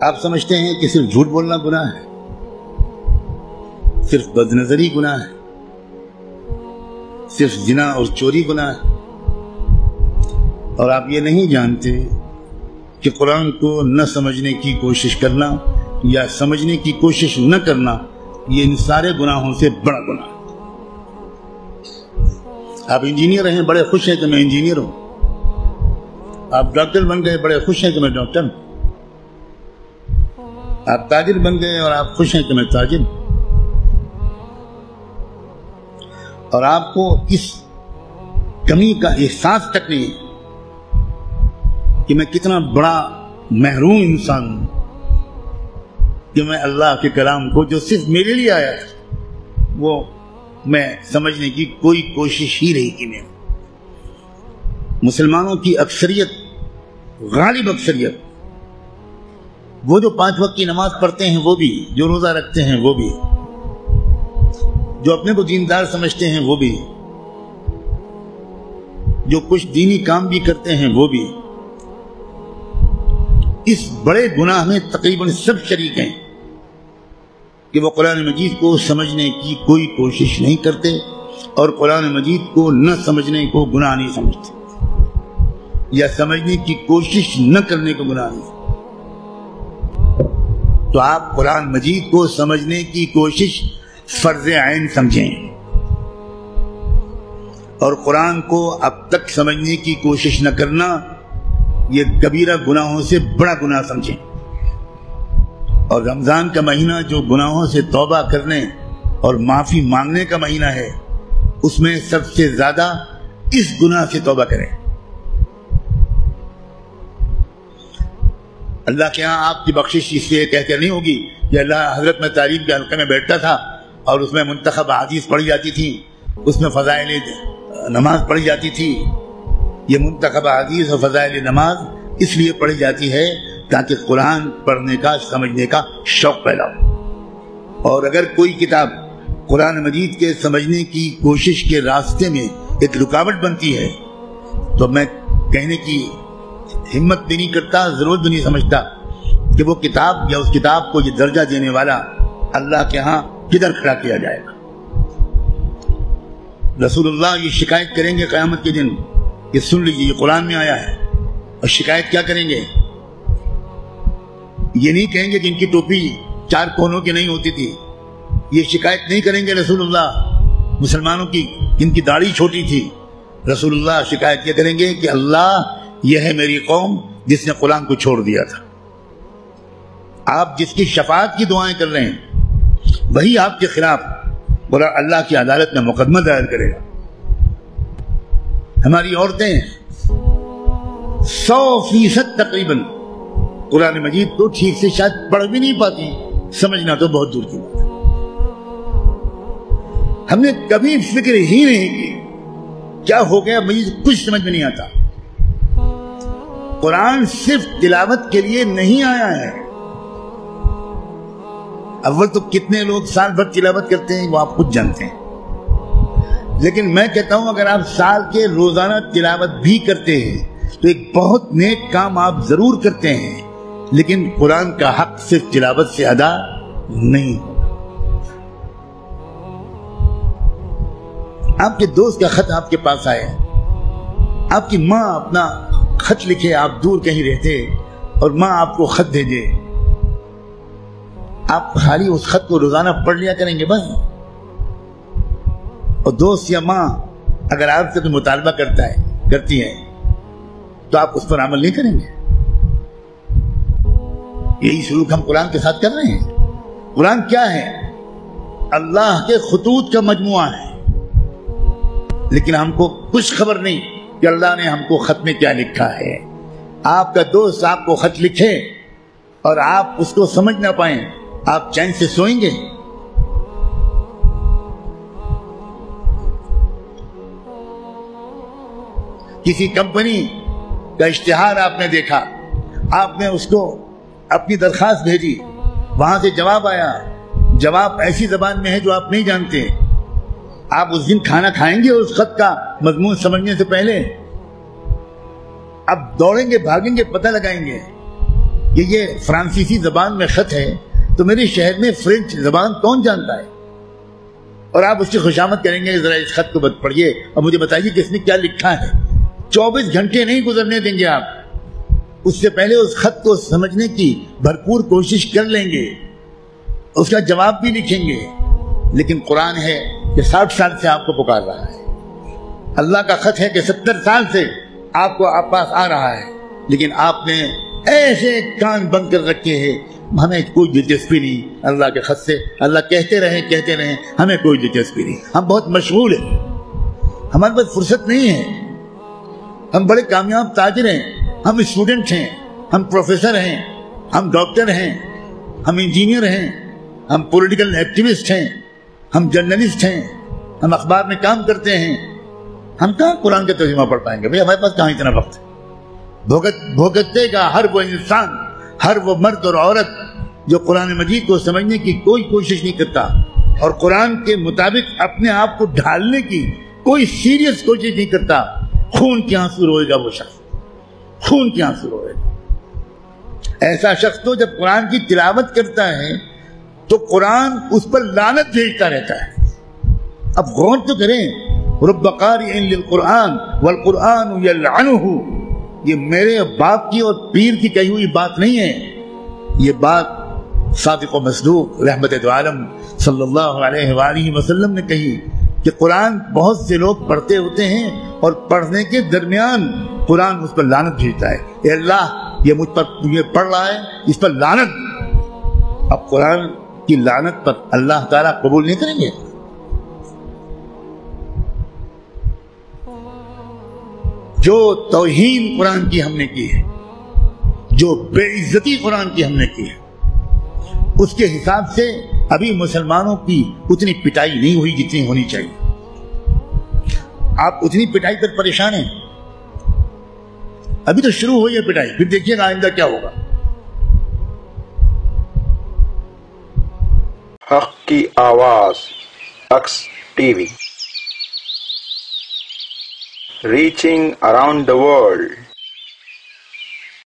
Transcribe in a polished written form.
آپ سمجھتے ہیں کہ صرف جھوٹ بولنا گناہ ہے، صرف بد نظری گناہ ہے، صرف زنا اور چوری گناہ ہے، اور آپ یہ نہیں جانتے کہ قرآن کو نہ سمجھنے کی کوشش کرنا یا سمجھنے کی کوشش نہ کرنا یہ ان سارے گناہوں سے بڑا گناہ ہے۔ آپ انجینئر ہیں، بڑے خوش ہیں کہ میں انجینئر ہوں، آپ ڈاکٹر بن گئے، بڑے خوش ہیں کہ میں ڈاکٹر ہوں، آپ تاجر بن گئے اور آپ خوش ہیں کہ میں تاجر ہوں، اور آپ کو اس کمی کا احساس تک نہیں ہے کہ میں کتنا بڑا محروم انسان ہوں کہ میں اللہ کے کلام کو جو صرف میرے لیے آیا ہے وہ میں سمجھنے کی کوئی کوشش ہی نہیں کی۔ میں مسلمانوں کی اکثریت، غالب اکثریت، وہ جو 5 وقت کی نماز پڑھتے ہیں وہ بھی، جو روزہ رکھتے ہیں وہ بھی، جو اپنے کو دیندار سمجھتے ہیں وہ بھی، جو کچھ دینی کام بھی کرتے ہیں وہ بھی، اس بڑے گناہ میں تقریباً سب شریک ہیں کہ وہ قرآن مجید کو سمجھنے کی کوئی کوشش نہیں کرتے اور قرآن مجید کو نہ سمجھنے کو گناہ نہیں سمجھتے یا سمجھنے کی کوشش نہ کرنے کو گناہ نہیں سمجھتے۔ تو آپ قرآن مجید کو سمجھنے کی کوشش فرض عین سمجھیں اور قرآن کو اب تک سمجھنے کی کوشش نہ کرنا یہ کبیرہ گناہوں سے بڑا گناہ سمجھیں۔ اور رمضان کا مہینہ جو گناہوں سے توبہ کرنے اور معافی مانگنے کا مہینہ ہے، اس میں سب سے زیادہ اس گناہ سے توبہ کریں۔ اللہ کے ہاں آپ کی بخشش اس سے کہہ کر نہیں ہوگی کہ اللہ حضرت میں تعلیم کے حلقے میں بیٹھتا تھا اور اس میں منتخب احادیث پڑھی جاتی تھی، اس میں فضائل نماز پڑھی جاتی تھی۔ یہ منتخب احادیث اور فضائل نماز اس لیے پڑھی جاتی ہے تاکہ قرآن پڑھنے کا، سمجھنے کا شوق پیدا ہو۔ اور اگر کوئی کتاب قرآن مجید کے سمجھنے کی کوشش کے راستے میں ایک رکاوٹ بنتی ہے تو میں کہنے کی ہمت بھی نہیں کرتا، ضرورت بھی نہیں سمجھتا کہ وہ کتاب یا اس کتاب کو یہ درجہ دینے والا اللہ کے ہاں کدھر کھڑا کیا جائے گا۔ رسول اللہ یہ شکایت کریں گے قیامت کے دن کہ سن لیجیے یہ قرآن میں آیا ہے، اور شکایت کیا کریں گے؟ یہ نہیں کہیں گے کہ ان کی ٹوپی 4 کونوں کی نہیں ہوتی تھی، یہ شکایت نہیں کریں گے رسول اللہ مسلمانوں کی جن کی داڑھی چھوٹی تھی۔ رسول اللہ شکایت یہ کریں گے کہ اللہ یہ ہے میری قوم جس نے قرآن کو چھوڑ دیا تھا۔ آپ جس کی شفاعت کی دعائیں کر رہے ہیں وہی آپ کے خلاف اللہ کی عدالت میں مقدمہ دائر کرے گا۔ ہماری عورتیں 100% تقریباً قرآن مجید کو ٹھیک سے شاید پڑھ بھی نہیں پاتی، سمجھنا تو بہت دور کی بات ہے۔ ہم نے کبھی فکر ہی نہیں کی کیا ہو گیا، مجھے کچھ سمجھ میں نہیں آتا۔ قرآن صرف تلاوت کے لیے نہیں آیا ہے۔ اول تو کتنے لوگ سال بھر تلاوت کرتے ہیں وہ آپ خود جانتے ہیں، لیکن میں کہتا ہوں اگر آپ سال کے روزانہ تلاوت بھی کرتے ہیں تو ایک بہت نیک کام آپ ضرور کرتے ہیں، لیکن قرآن کا حق صرف تلاوت سے ادا نہیں ہوگا۔ آپ کے دوست کا خط آپ کے پاس آئے، آپ کی ماں اپنا خط لکھے، آپ دور کہیں رہتے اور ماں آپ کو خط بھیجے، آپ خالی اس خط کو روزانہ پڑھ لیا کریں گے بس؟ اور دوست یا ماں اگر آپ سے کوئی مطالبہ کرتی ہے تو آپ اس پر عمل نہیں کریں گے؟ یہی سلوک ہم قرآن کے ساتھ کر رہے ہیں۔ قرآن کیا ہے؟ اللہ کے خطوط کا مجموعہ ہے، لیکن ہم کو کچھ خبر نہیں کہ اللہ نے ہم کو خط میں کیا لکھا ہے۔ آپ کا دوست آپ کو خط لکھے اور آپ اس کو سمجھ نہ پائیں، آپ چین سے سوئیں گے؟ کسی کمپنی کا اشتہار آپ نے دیکھا، آپ نے اس کو اپنی درخواست بھیجی، وہاں سے جواب آیا، جواب ایسی زبان میں ہے جو آپ نہیں جانتے، آپ اس دن کھانا کھائیں گے اس خط کا مضمون سمجھنے سے پہلے؟ اب دوڑیں گے، بھاگیں گے، پتہ لگائیں گے یہ فرانسیسی زبان میں خط ہے تو میرے شہر میں فرینچ زبان کون جانتا ہے؟ اور آپ اس کی خوشامد کریں گے ذرا اس خط کو پڑھیے اور مجھے بتائیے کہ اس نے کیا لکھا ہے. 24 گھنٹے نہیں گزرنے دیں گے آپ، اس سے پہلے اس خط کو سمجھنے کی بھرپور کوشش کر لیں گے، اس کا جواب بھی لکھیں گے. لیکن قرآن ہے کہ 60 سال سے آپ کو پکار رہا ہے. اللہ کا خط ہے کہ 70 سال سے آپ کو آپ پاس آ رہا ہے، لیکن آپ نے ایسے کان بند کر رکھے ہیں. ہمیں کوئی دلچسپی نہیں اللہ کے خط سے. اللہ کہتے رہیں ہمیں کوئی دلچسپی نہیں. ہم بہت مشغول ہیں، ہمارے پاس فرصت نہیں ہے. ہم بڑے کامیاب تاجر ہیں، ہم اسٹوڈنٹ ہیں، ہم پروفیسر ہیں، ہم ڈاکٹر ہیں، ہم انجینئر ہیں، ہم پولیٹیکل ایکٹیوسٹ ہیں، ہم جرنلسٹ ہیں، ہم اخبار میں کام کرتے ہیں. ہم کہاں قرآن کا ترجمہ پڑھ پائیں گے بھائی؟ ہمارے پاس کہاں اتنا وقت ہے؟ بھگتتے گا ہر وہ انسان، ہر وہ مرد اور عورت جو قرآن مجید کو سمجھنے کی کوئی کوشش نہیں کرتا اور قرآن کے مطابق اپنے آپ کو ڈھالنے کی کوئی سیریس کوشش نہیں کرتا. خون کے آنسو روئے گا وہ شخص، خون کے آنسو روئے گا. ایسا شخص تو جب قرآن کی تلاوت کرتا ہے تو قرآن اس پر لعنت بھیجتا رہتا ہے. اب غور تو کریں، رب قارئ للقرآن والقرآن یلعنہ، یہ میرے باپ کی اور پیر کی کہی ہوئی بات نہیں ہے. یہ بات صادق و مصدوق رحمت دو عالم صلی اللہ علیہ وآلہ وسلم نے کہی کہ قرآن بہت سے لوگ پڑھتے ہوتے ہیں اور پڑھنے کے درمیان قرآن اس پر لعنت بھیجتا ہے. اے اللہ، یہ مجھ پر یہ پڑھ رہا ہے، اس پر لعنت. اب قرآن کی لعنت پر اللہ تعالیٰ قبول نہیں کریں گے. جو توہین قرآن کی ہم نے کی ہے، جو بے عزتی قرآن کی ہم نے کی ہے، اس کے حساب سے ابھی مسلمانوں کی اتنی پٹائی نہیں ہوئی جتنی ہونی چاہیے. آپ اتنی پٹائی پر پریشان ہیں. ابھی تو شروع ہوئی ہے پٹائی، پھر دیکھیے گا آئندہ کیا ہوگا. حق کی آواز اکس T V, reaching around the world.